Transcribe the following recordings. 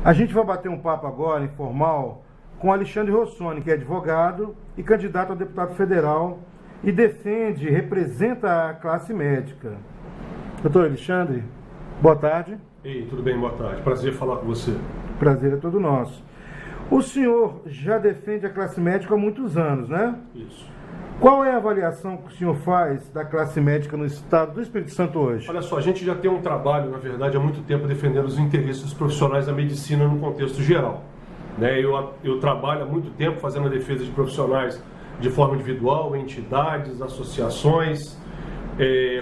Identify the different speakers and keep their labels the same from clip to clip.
Speaker 1: A gente vai bater um papo agora, informal, com Alexandre Rossoni, que é advogado e candidato a deputado federal e defende, representa a classe médica. Doutor Alexandre, boa tarde.
Speaker 2: Ei, tudo bem? Boa tarde. Prazer falar com você.
Speaker 1: Prazer é todo nosso. O senhor já defende a classe médica há muitos anos, né?
Speaker 2: Isso.
Speaker 1: Qual é a avaliação que o senhor faz da classe médica no estado do Espírito Santo hoje?
Speaker 2: Olha só, a gente já tem um trabalho, na verdade, há muito tempo defendendo os interesses dos profissionais da medicina no contexto geral. Eu trabalho há muito tempo fazendo a defesa de profissionais de forma individual, entidades, associações,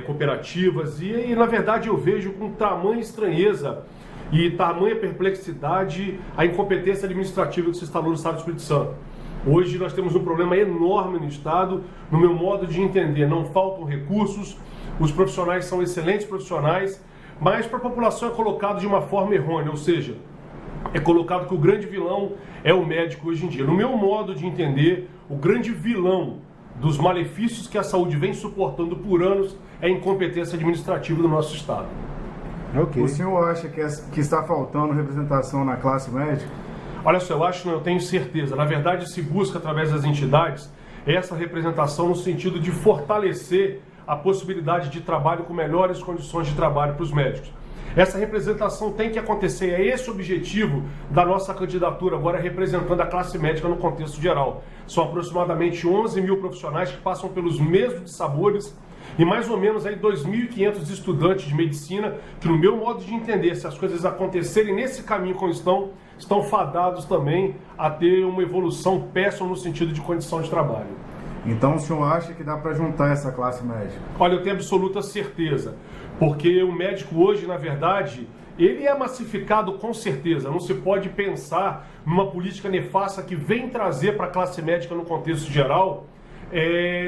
Speaker 2: cooperativas, e na verdade eu vejo com tamanha estranheza e tamanha perplexidade a incompetência administrativa que se instalou no estado do Espírito Santo. Hoje nós temos um problema enorme no estado, no meu modo de entender, não faltam recursos, os profissionais são excelentes profissionais, mas para a população é colocado de uma forma errônea, ou seja, é colocado que o grande vilão é o médico hoje em dia. No meu modo de entender, o grande vilão dos malefícios que a saúde vem suportando por anos é a incompetência administrativa do nosso estado.
Speaker 1: Okay.
Speaker 3: O senhor acha que está faltando representação na classe médica?
Speaker 2: Olha só, eu tenho certeza. Na verdade, se busca através das entidades essa representação no sentido de fortalecer a possibilidade de trabalho com melhores condições de trabalho para os médicos. Essa representação tem que acontecer, é esse o objetivo da nossa candidatura, agora representando a classe médica no contexto geral. São aproximadamente 11 mil profissionais que passam pelos mesmos sabores e mais ou menos aí 2.500 estudantes de medicina que, no meu modo de entender, se as coisas acontecerem nesse caminho como estão fadados também a ter uma evolução péssima no sentido de condição de trabalho.
Speaker 3: Então o senhor acha que dá para juntar essa classe médica?
Speaker 2: Olha, eu tenho absoluta certeza, porque o médico hoje, na verdade, ele é massificado com certeza. Não se pode pensar numa política nefasta que vem trazer para a classe médica no contexto geral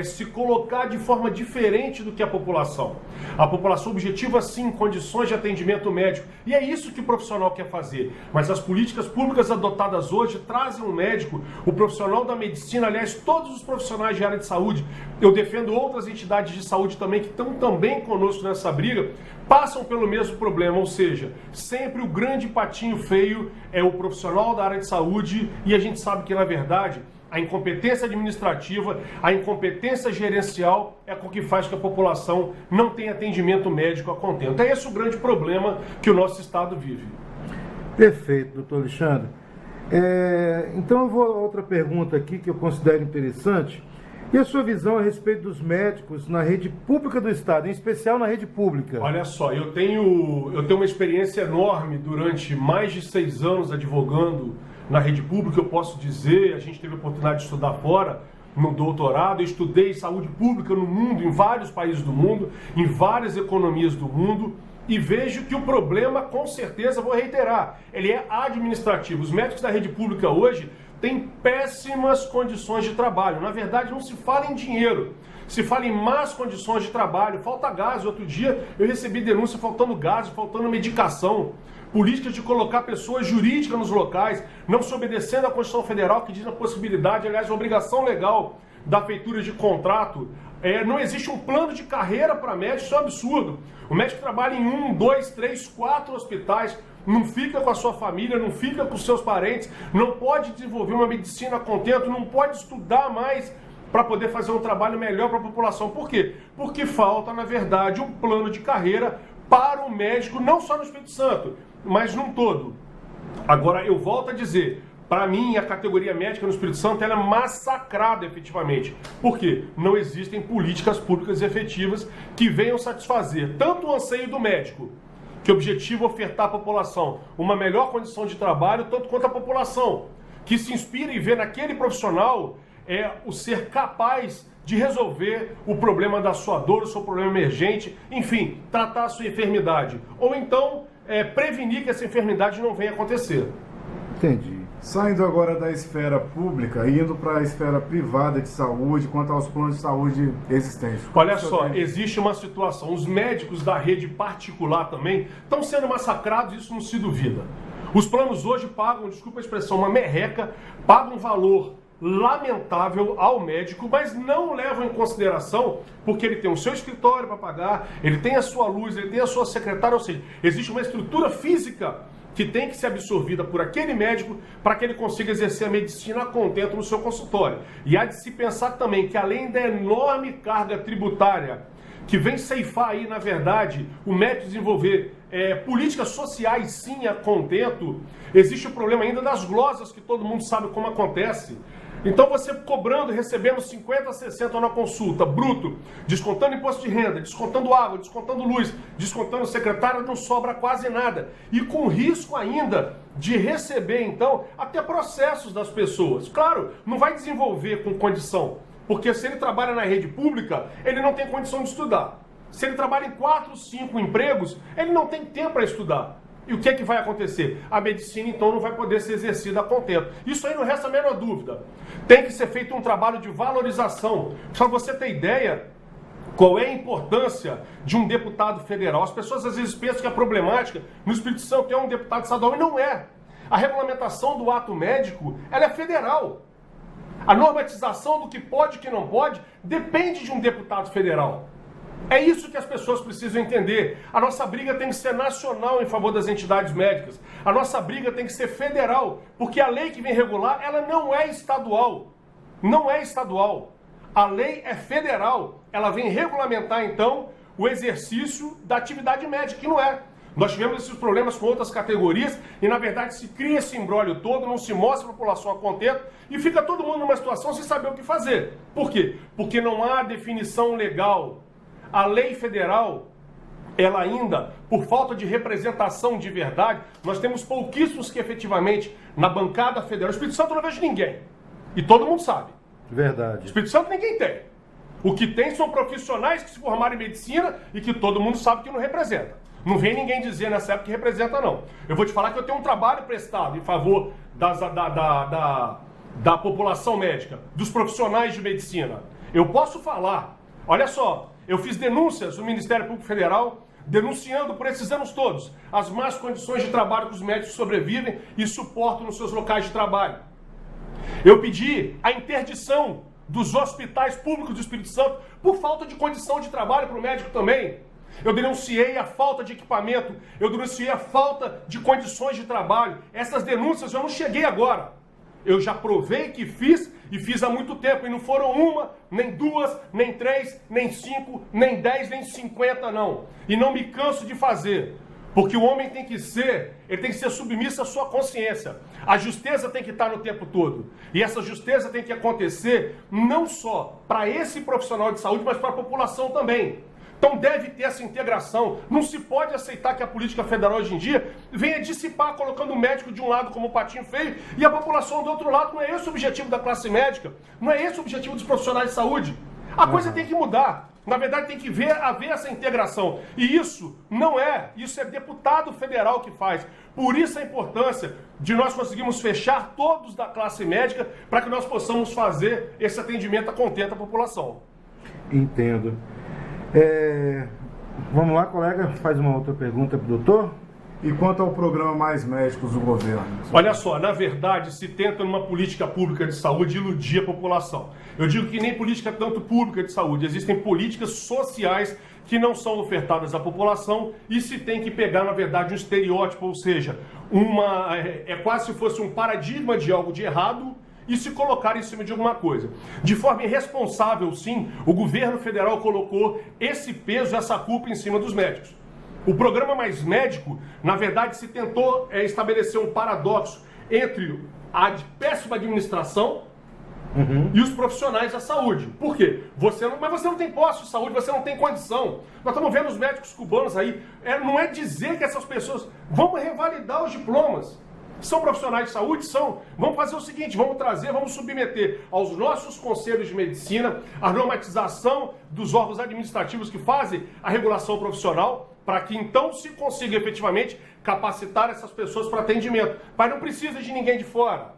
Speaker 2: se colocar de forma diferente do que a população. A população objetiva, sim, condições de atendimento médico. E é isso que o profissional quer fazer. Mas as políticas públicas adotadas hoje trazem um médico, o profissional da medicina, aliás, todos os profissionais de área de saúde, eu defendo outras entidades de saúde também que estão também conosco nessa briga, passam pelo mesmo problema, ou seja, sempre o grande patinho feio é o profissional da área de saúde e a gente sabe que, na verdade, a incompetência administrativa, a incompetência gerencial é o que faz que a população não tenha atendimento médico a contento. É esse o grande problema que o nosso estado vive.
Speaker 1: Perfeito, doutor Alexandre. Então eu vou a outra pergunta aqui que eu considero interessante. E a sua visão a respeito dos médicos na rede pública do estado, em especial na rede pública?
Speaker 2: Olha só, eu tenho uma experiência enorme durante mais de 6 anos advogando na rede pública. Eu posso dizer, a gente teve a oportunidade de estudar fora, no doutorado, eu estudei saúde pública no mundo, em vários países do mundo, em várias economias do mundo, e vejo que o problema, com certeza, vou reiterar, ele é administrativo. Os médicos da rede pública hoje têm péssimas condições de trabalho. Na verdade, não se fala em dinheiro, se fala em más condições de trabalho, falta gás. Outro dia eu recebi denúncia faltando gás, faltando medicação. Políticas de colocar pessoas jurídicas nos locais, não se obedecendo à Constituição Federal, que diz a possibilidade, aliás, a obrigação legal da feitura de contrato. Não existe um plano de carreira para médico, isso é um absurdo. O médico trabalha em 1, 2, 3, 4 hospitais, não fica com a sua família, não fica com os seus parentes, não pode desenvolver uma medicina a contento, não pode estudar mais para poder fazer um trabalho melhor para a população. Por quê? Porque falta, na verdade, um plano de carreira para o médico, não só no Espírito Santo, mas num todo. Agora, eu volto a dizer, para mim, a categoria médica no Espírito Santo ela é massacrada efetivamente. Por quê? Não existem políticas públicas efetivas que venham satisfazer tanto o anseio do médico, que objetiva ofertar à população uma melhor condição de trabalho, tanto quanto a população, que se inspira e vê naquele profissional o ser capaz de resolver o problema da sua dor, o seu problema emergente, enfim, tratar a sua enfermidade. Ou então, prevenir que essa enfermidade não venha acontecer.
Speaker 1: Entendi.
Speaker 3: Saindo agora da esfera pública e indo para a esfera privada de saúde, quanto aos planos de saúde existentes.
Speaker 2: Olha só, existe uma situação, os médicos da rede particular também estão sendo massacrados, isso não se duvida. Os planos hoje pagam, desculpa a expressão, uma merreca, pagam um valor lamentável ao médico, mas não levam em consideração, porque ele tem o seu escritório para pagar, ele tem a sua luz, ele tem a sua secretária, ou seja, existe uma estrutura física que tem que ser absorvida por aquele médico para que ele consiga exercer a medicina a contento no seu consultório. E há de se pensar também que, além da enorme carga tributária que vem ceifar aí, na verdade, o médico desenvolver políticas sociais, sim, a contento, existe o problema ainda das glosas, que todo mundo sabe como acontece. Então você cobrando, recebendo 50, 60 na consulta, bruto, descontando imposto de renda, descontando água, descontando luz, descontando secretário, não sobra quase nada. E com risco ainda de receber, então, até processos das pessoas. Claro, não vai desenvolver com condição, porque se ele trabalha na rede pública, ele não tem condição de estudar. Se ele trabalha em 4, 5 empregos, ele não tem tempo para estudar. E o que é que vai acontecer? A medicina, então, não vai poder ser exercida a contento. Isso aí não resta a menor dúvida. Tem que ser feito um trabalho de valorização. Para você ter ideia, qual é a importância de um deputado federal? As pessoas às vezes pensam que a problemática no Espírito Santo é um deputado estadual, e não é. A regulamentação do ato médico, ela é federal. A normatização do que pode e que não pode depende de um deputado federal. É isso que as pessoas precisam entender. A nossa briga tem que ser nacional em favor das entidades médicas. A nossa briga tem que ser federal, porque a lei que vem regular, ela não é estadual. Não é estadual. A lei é federal. Ela vem regulamentar, então, o exercício da atividade médica, que não é. Nós tivemos esses problemas com outras categorias e, na verdade, se cria esse imbróglio todo, não se mostra a população a contento e fica todo mundo numa situação sem saber o que fazer. Por quê? Porque não há definição legal. A lei federal, ela ainda, por falta de representação de verdade, nós temos pouquíssimos que efetivamente, na bancada federal, o Espírito Santo não vejo ninguém. E todo mundo sabe.
Speaker 1: Verdade.
Speaker 2: O Espírito Santo ninguém tem. O que tem são profissionais que se formaram em medicina e que todo mundo sabe que não representa. Não vem ninguém dizer nessa época que representa, não. Eu vou te falar que eu tenho um trabalho prestado em favor da população médica, dos profissionais de medicina. Eu posso falar, olha só, eu fiz denúncias no Ministério Público Federal, denunciando por esses anos todos as más condições de trabalho que os médicos sobrevivem e suportam nos seus locais de trabalho. Eu pedi a interdição dos hospitais públicos do Espírito Santo por falta de condição de trabalho para o médico também. Eu denunciei a falta de equipamento, eu denunciei a falta de condições de trabalho. Essas denúncias eu não cheguei agora. Eu já provei que fiz e fiz há muito tempo. E não foram uma, nem duas, nem 3, nem 5, nem 10, nem 50, não. E não me canso de fazer. Porque o homem tem que ser, ele tem que ser submisso à sua consciência. A justeza tem que estar no tempo todo. E essa justeza tem que acontecer não só para esse profissional de saúde, mas para a população também. Então deve ter essa integração. Não se pode aceitar que a política federal hoje em dia venha dissipar, colocando o médico de um lado como um patinho feio e a população do outro lado. Não é esse o objetivo da classe médica. Não é esse o objetivo dos profissionais de saúde. A coisa tem que mudar. Na verdade, tem que haver essa integração. E isso não é, isso é deputado federal que faz. Por isso a importância de nós conseguirmos fechar todos da classe médica para que nós possamos fazer esse atendimento a contento à população.
Speaker 1: Entendo. Vamos lá, colega, faz uma outra pergunta para o doutor.
Speaker 3: E quanto ao programa Mais Médicos do governo?
Speaker 2: Olha só, na verdade, se tenta numa política pública de saúde iludir a população. Eu digo que nem política tanto pública de saúde, existem políticas sociais que não são ofertadas à população e se tem que pegar, na verdade, um estereótipo, ou seja, é quase se fosse um paradigma de algo de errado e se colocar em cima de alguma coisa. De forma irresponsável, sim, o governo federal colocou esse peso, essa culpa em cima dos médicos. O programa Mais Médico, na verdade, se tentou estabelecer um paradoxo entre a péssima administração e os profissionais da saúde. Por quê? Mas você não tem posto de saúde, você não tem condição. Nós estamos vendo os médicos cubanos aí. Não é dizer que essas pessoas vão revalidar os diplomas. São profissionais de saúde? São. Vamos fazer o seguinte, vamos submeter aos nossos conselhos de medicina a normatização dos órgãos administrativos que fazem a regulação profissional, para que então se consiga efetivamente capacitar essas pessoas para atendimento. Mas não precisa de ninguém de fora.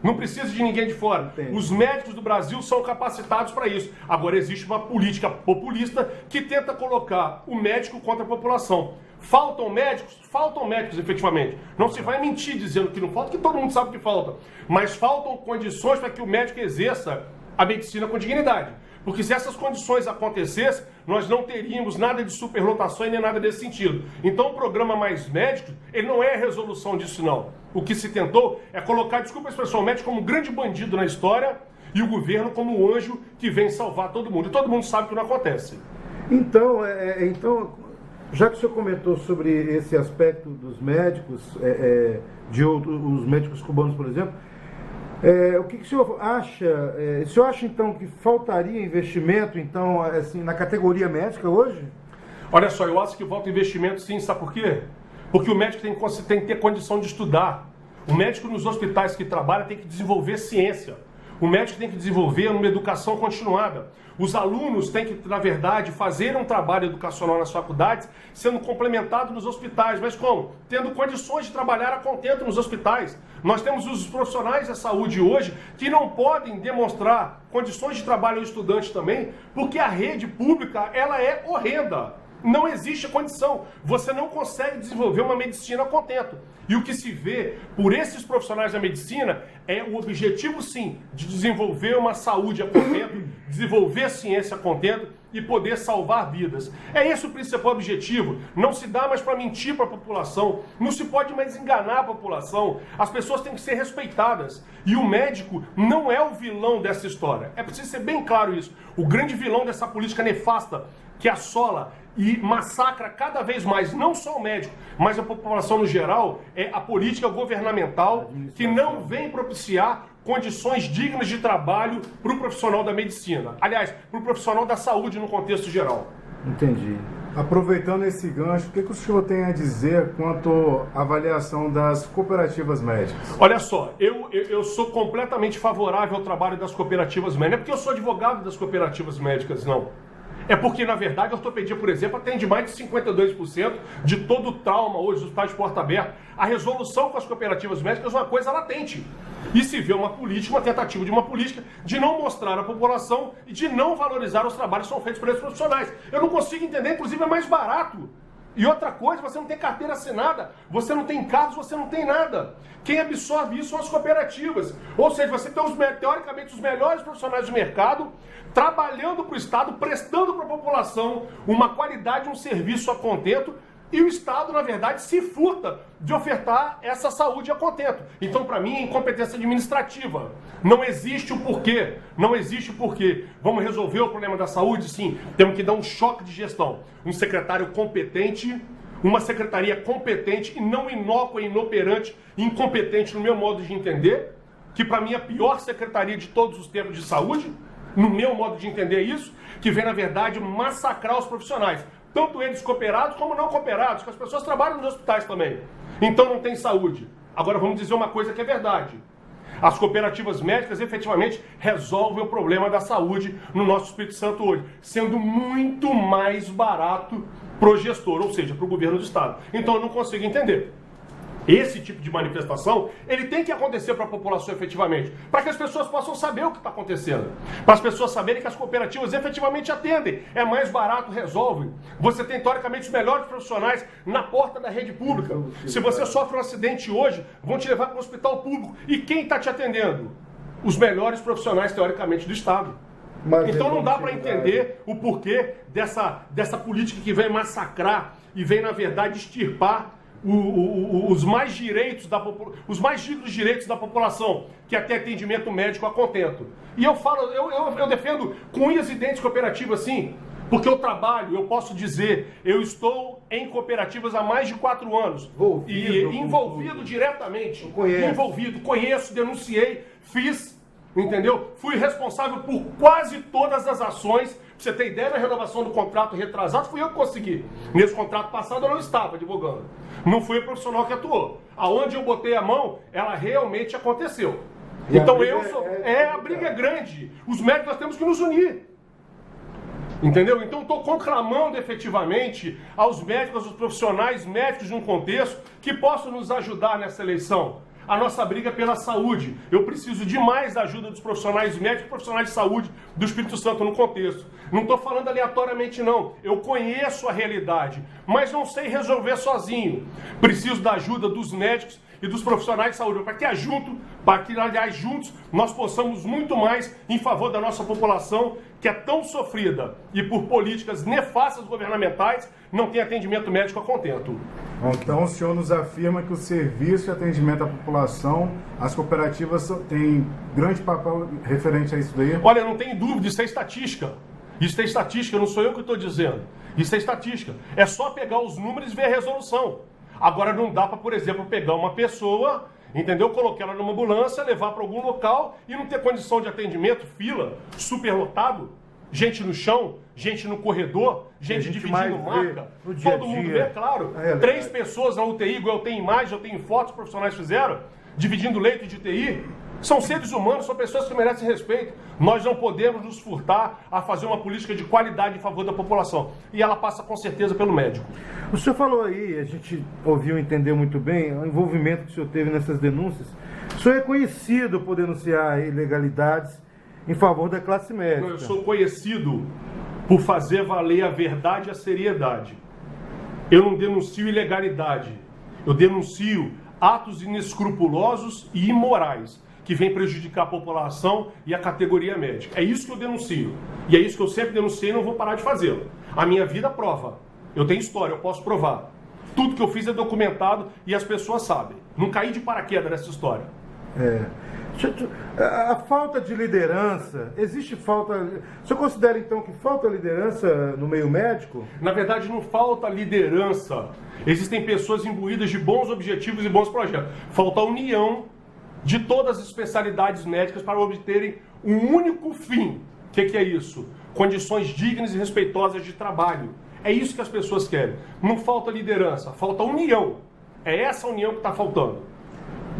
Speaker 2: Não precisa de ninguém de fora.
Speaker 1: Entendi.
Speaker 2: Os médicos do Brasil são capacitados para isso. Agora existe uma política populista que tenta colocar o médico contra a população. Faltam médicos efetivamente. Não se vai mentir dizendo que não falta, que todo mundo sabe que falta. Mas faltam condições para que o médico exerça a medicina com dignidade. Porque se essas condições acontecessem, nós não teríamos nada de superlotação e nem nada desse sentido. Então o programa Mais Médicos, ele não é a resolução disso não. O que se tentou é colocar, desculpa a expressão, o médico como um grande bandido na história e o governo como o anjo que vem salvar todo mundo. E todo mundo sabe que não acontece.
Speaker 1: Então, já que o senhor comentou sobre esse aspecto dos médicos, os médicos cubanos, por exemplo, o que o senhor acha? O senhor acha, então, que faltaria investimento, então, assim, na categoria médica hoje?
Speaker 2: Olha só, eu acho que falta investimento sim, sabe por quê? Porque o médico tem que ter condição de estudar. O médico nos hospitais que trabalha tem que desenvolver ciência. O médico tem que desenvolver uma educação continuada. Os alunos têm que, na verdade, fazer um trabalho educacional nas faculdades, sendo complementado nos hospitais. Mas como? Tendo condições de trabalhar a contento nos hospitais. Nós temos os profissionais da saúde hoje que não podem demonstrar condições de trabalho ao estudante também, porque a rede pública ela é horrenda. Não existe condição. Você não consegue desenvolver uma medicina a contento. E o que se vê por esses profissionais da medicina é o objetivo, sim, de desenvolver uma saúde a contento, desenvolver ciência a contento e poder salvar vidas. É esse o principal objetivo. Não se dá mais para mentir para a população, não se pode mais enganar a população. As pessoas têm que ser respeitadas. E o médico não é o vilão dessa história. É preciso ser bem claro isso. O grande vilão dessa política nefasta que assola e massacra cada vez mais, não só o médico, mas a população no geral, é a política governamental que não vem propiciar condições dignas de trabalho para o profissional da medicina. Aliás, para o profissional da saúde no contexto geral.
Speaker 1: Entendi.
Speaker 3: Aproveitando esse gancho, o que o senhor tem a dizer quanto à avaliação das cooperativas médicas?
Speaker 2: Olha só, eu sou completamente favorável ao trabalho das cooperativas médicas. Não é porque eu sou advogado das cooperativas médicas, não. É porque, na verdade, a ortopedia, por exemplo, atende mais de 52% de todo o trauma hoje dos hospitais de porta aberta. A resolução com as cooperativas médicas é uma coisa latente. E se vê uma política, uma tentativa de uma política de não mostrar à população e de não valorizar os trabalhos que são feitos por esses profissionais. Eu não consigo entender, inclusive é mais barato. E outra coisa, você não tem carteira assinada, você não tem carros, você não tem nada. Quem absorve isso são as cooperativas. Ou seja, você tem, teoricamente, os melhores profissionais do mercado trabalhando para o Estado, prestando para a população uma qualidade, um serviço a contento, e o Estado, na verdade, se furta de ofertar essa saúde a contento. Então, para mim, é incompetência administrativa. Não existe o porquê. Não existe o porquê. Vamos resolver o problema da saúde? Sim. Temos que dar um choque de gestão. Um secretário competente, uma secretaria competente e não inócua, inoperante, incompetente no meu modo de entender, que para mim é a pior secretaria de todos os tempos de saúde, no meu modo de entender isso, que vem, na verdade, massacrar os profissionais. Tanto eles cooperados como não cooperados, que as pessoas trabalham nos hospitais também. Então não tem saúde. Agora vamos dizer uma coisa que é verdade. As cooperativas médicas efetivamente resolvem o problema da saúde no nosso Espírito Santo hoje, sendo muito mais barato para o gestor, ou seja, para o governo do Estado. Então eu não consigo entender. Esse tipo de manifestação, ele tem que acontecer para a população efetivamente, para que as pessoas possam saber o que está acontecendo, para as pessoas saberem que as cooperativas efetivamente atendem, é mais barato, resolve. Você tem, teoricamente, os melhores profissionais na porta da rede pública. Se você sofre um acidente hoje, vão te levar para o hospital público. E quem está te atendendo? Os melhores profissionais, teoricamente, do Estado. Então não dá para entender o porquê dessa política que vem massacrar e vem, na verdade, extirpar os mais direitos os mais dignos direitos da população, que é ter atendimento médico a contento. E eu defendo com unhas e dentes cooperativa, sim, porque eu trabalho, eu posso dizer, eu estou em cooperativas há mais de 4 anos. Envolvido diretamente. Conheço, denunciei, fiz, entendeu? Fui responsável por quase todas as ações. Pra você ter ideia, na renovação do contrato retrasado, fui eu que consegui. Nesse contrato passado eu não estava advogando. Não fui o profissional que atuou. Aonde eu botei a mão, ela realmente aconteceu. Então a briga é grande. Os médicos nós temos que nos unir. Entendeu? Então estou conclamando efetivamente aos médicos, aos profissionais médicos de um contexto que possam nos ajudar nessa eleição. A nossa briga é pela saúde. Eu preciso demais da ajuda dos profissionais médicos e profissionais de saúde do Espírito Santo no contexto. Não estou falando aleatoriamente, não. Eu conheço a realidade, mas não sei resolver sozinho. Preciso da ajuda dos médicos e dos profissionais de saúde, para que, aliás, juntos, nós possamos muito mais em favor da nossa população, que é tão sofrida e por políticas nefastas governamentais, não tem atendimento médico a contento.
Speaker 3: Então, o senhor nos afirma que o serviço de atendimento à população, as cooperativas têm grande papel referente a isso daí?
Speaker 2: Olha, eu não tenho dúvida, isso é estatística. Isso é estatística, não sou eu que estou dizendo. Isso é estatística. É só pegar os números e ver a resolução. Agora não dá para, por exemplo, pegar uma pessoa, entendeu? Colocar ela numa ambulância, levar para algum local e não ter condição de atendimento, fila, superlotado, gente no chão, gente no corredor, gente dividindo maca. Todo mundo vê, claro. 3 pessoas na UTI, igual eu tenho imagem, eu tenho fotos que profissionais fizeram, dividindo leito de UTI. São seres humanos, são pessoas que merecem respeito. Nós não podemos nos furtar a fazer uma política de qualidade em favor da população. E ela passa com certeza pelo médico.
Speaker 1: O senhor falou aí, a gente ouviu e entendeu muito bem o envolvimento que o senhor teve nessas denúncias. O senhor é conhecido por denunciar ilegalidades em favor da classe médica.
Speaker 2: Eu sou conhecido por fazer valer a verdade e a seriedade. Eu não denuncio ilegalidade. Eu denuncio atos inescrupulosos e imorais que vem prejudicar a população e a categoria médica. É isso que eu denuncio. E é isso que eu sempre denunciei e não vou parar de fazê-lo. A minha vida prova. Eu tenho história, eu posso provar. Tudo que eu fiz é documentado e as pessoas sabem. Não caí de paraquedas nessa história.
Speaker 1: A falta de liderança, existe falta... O senhor considera então que falta liderança no meio médico?
Speaker 2: Na verdade não falta liderança. Existem pessoas imbuídas de bons objetivos e bons projetos. Falta a união de todas as especialidades médicas para obterem um único fim. O que é isso? Condições dignas e respeitosas de trabalho. É isso que as pessoas querem. Não falta liderança, falta união. É essa união que está faltando.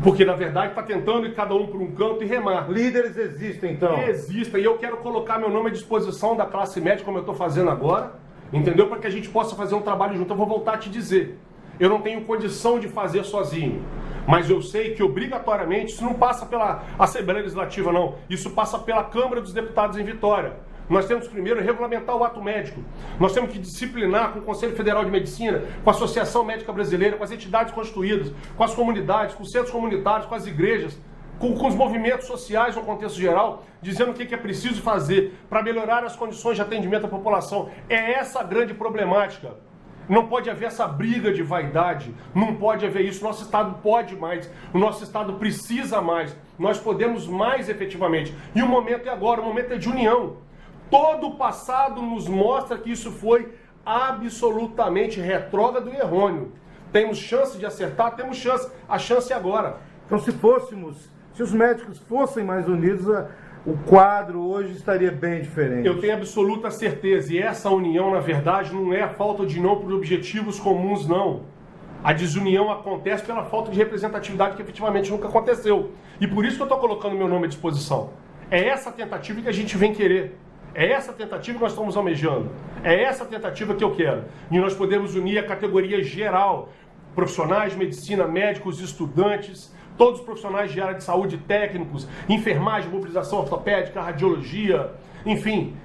Speaker 2: Porque, na verdade, está tentando ir cada um por um canto e remar.
Speaker 1: Líderes existem, então?
Speaker 2: Existem. E eu quero colocar meu nome à disposição da classe médica, como eu estou fazendo agora, entendeu? Para que a gente possa fazer um trabalho junto. Eu vou voltar a te dizer. Eu não tenho condição de fazer sozinho. Mas eu sei que, obrigatoriamente, isso não passa pela Assembleia Legislativa, não. Isso passa pela Câmara dos Deputados em Vitória. Nós temos primeiro regulamentar o ato médico. Nós temos que disciplinar com o Conselho Federal de Medicina, com a Associação Médica Brasileira, com as entidades constituídas, com as comunidades, com os centros comunitários, com as igrejas, com os movimentos sociais no contexto geral, dizendo o que é preciso fazer para melhorar as condições de atendimento à população. É essa a grande problemática. Não pode haver essa briga de vaidade, não pode haver isso. Nosso Estado pode mais, o nosso Estado precisa mais, nós podemos mais efetivamente. E o momento é agora, o momento é de união. Todo o passado nos mostra que isso foi absolutamente retrógrado e errôneo. Temos chance de acertar, temos chance, a chance é agora.
Speaker 1: Então se os médicos fossem mais unidos, o quadro hoje estaria bem diferente.
Speaker 2: Eu tenho absoluta certeza, e essa união, na verdade, não é a falta de união por objetivos comuns, não. A desunião acontece pela falta de representatividade que efetivamente nunca aconteceu. E por isso que eu estou colocando meu nome à disposição. É essa tentativa que a gente vem querer. É essa tentativa que nós estamos almejando. É essa tentativa que eu quero. E nós podemos unir a categoria geral, profissionais de medicina, médicos, estudantes, todos os profissionais de área de saúde, técnicos, enfermagem, mobilização ortopédica, radiologia, enfim,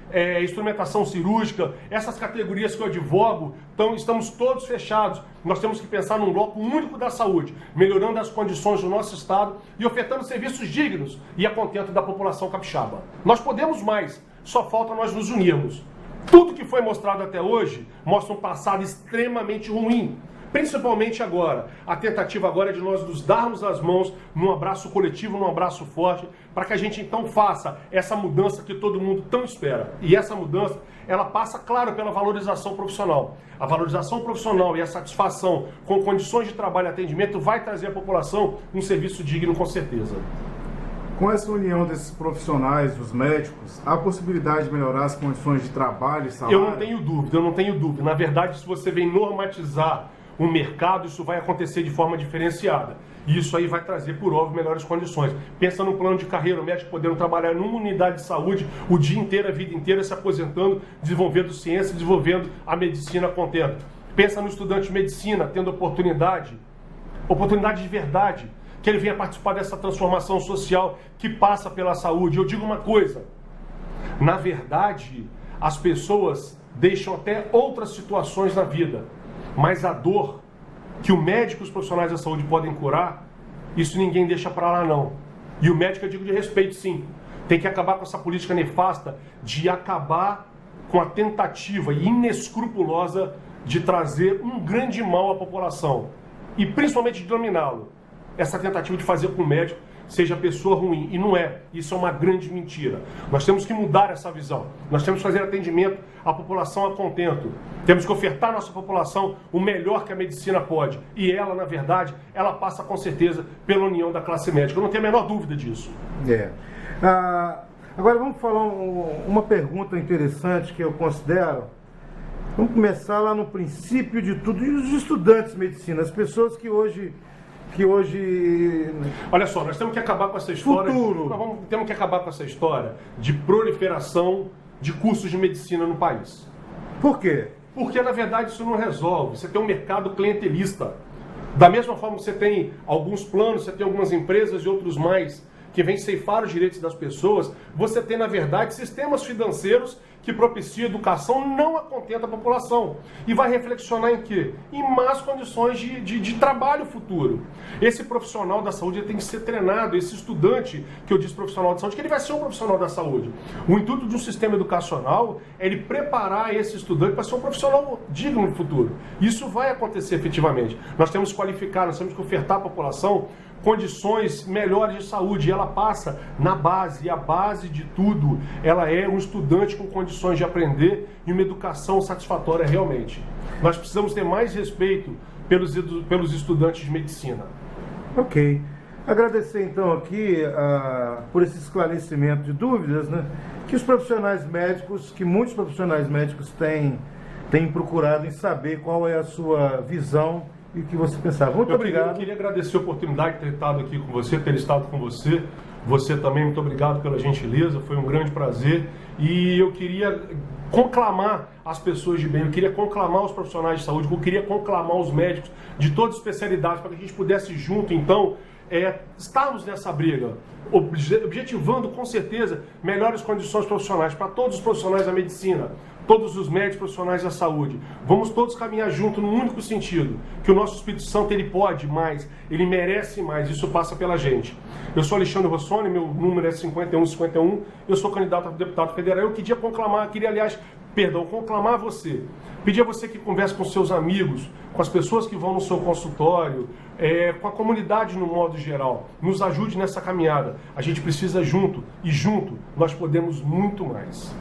Speaker 2: instrumentação cirúrgica, essas categorias que eu advogo, então estamos todos fechados. Nós temos que pensar num bloco único da saúde, melhorando as condições do nosso Estado e ofertando serviços dignos e a contento da população capixaba. Nós podemos mais, só falta nós nos unirmos. Tudo que foi mostrado até hoje mostra um passado extremamente ruim. Principalmente agora, a tentativa agora é de nós nos darmos as mãos num abraço coletivo, num abraço forte, para que a gente então faça essa mudança que todo mundo tão espera. E essa mudança, ela passa, claro, pela valorização profissional. A valorização profissional e a satisfação com condições de trabalho e atendimento vai trazer à população um serviço digno, com certeza.
Speaker 3: Com essa união desses profissionais, dos médicos, há possibilidade de melhorar as condições de trabalho e salário?
Speaker 2: Eu não tenho dúvida. Na verdade, se você vem normatizar o mercado, isso vai acontecer de forma diferenciada. E isso aí vai trazer, por óbvio, melhores condições. Pensa no plano de carreira, o médico podendo trabalhar numa unidade de saúde o dia inteiro, a vida inteira, se aposentando, desenvolvendo ciência, desenvolvendo a medicina contento. Pensa no estudante de medicina, tendo oportunidade de verdade, que ele venha participar dessa transformação social que passa pela saúde. Eu digo uma coisa, na verdade, as pessoas deixam até outras situações na vida, mas a dor que o médico e os profissionais da saúde podem curar isso ninguém deixa para lá não. E o médico eu digo de respeito sim. Tem que acabar com essa política nefasta de acabar com a tentativa inescrupulosa de trazer um grande mal à população. E principalmente de dominá-lo. Essa tentativa de fazer com que o médico seja pessoa ruim. E não é. Isso é uma grande mentira. Nós temos que mudar essa visão. Nós temos que fazer atendimento à população a contento. Temos que ofertar à nossa população o melhor que a medicina pode. E ela, na verdade, ela passa com certeza pela união da classe médica. Eu não tenho a menor dúvida disso.
Speaker 1: Agora vamos falar uma pergunta interessante que eu considero. Vamos começar lá no princípio de tudo. E os estudantes de medicina, as pessoas que hoje...
Speaker 2: Olha só, nós temos que acabar com essa história. Temos que acabar com essa história de proliferação de cursos de medicina no país.
Speaker 1: Por quê?
Speaker 2: Porque, na verdade, isso não resolve. Você tem um mercado clientelista. Da mesma forma que você tem alguns planos, você tem algumas empresas e outros mais que vêm ceifar os direitos das pessoas, você tem, na verdade, sistemas financeiros que propiciam educação não a contenta a população. E vai reflexionar em quê? Em más condições de trabalho futuro. Esse profissional da saúde tem que ser treinado, esse estudante que eu disse profissional da saúde, que ele vai ser um profissional da saúde. O intuito de um sistema educacional é ele preparar esse estudante para ser um profissional digno no futuro. Isso vai acontecer efetivamente. Nós temos que qualificar, nós temos que ofertar à população condições melhores de saúde, e ela passa na base, e a base de tudo, ela é um estudante com condições de aprender e uma educação satisfatória realmente. Nós precisamos ter mais respeito pelos estudantes de medicina.
Speaker 1: Ok. Agradecer então aqui por esse esclarecimento de dúvidas, né, que os profissionais médicos, que muitos profissionais médicos têm procurado em saber qual é a sua visão e o que você pensava. Muito obrigado.
Speaker 2: Eu queria agradecer a oportunidade de ter estado aqui com você, ter estado com você. Você também, muito obrigado pela gentileza, foi um grande prazer. E eu queria conclamar as pessoas de bem, eu queria conclamar os profissionais de saúde, eu queria conclamar os médicos de todas as especialidades, para que a gente pudesse junto, então, estarmos nessa briga, objetivando com certeza melhores condições profissionais para todos os profissionais da medicina, todos os médicos profissionais da saúde. Vamos todos caminhar junto num único sentido, que o nosso Espírito Santo ele pode mais, ele merece mais, isso passa pela gente. Eu sou Alexandre Rossoni, meu número é 5151, eu sou candidato a deputado federal. Eu queria conclamar você, pedir a você que converse com seus amigos, com as pessoas que vão no seu consultório, com a comunidade no modo geral, nos ajude nessa caminhada. A gente precisa junto, e junto nós podemos muito mais.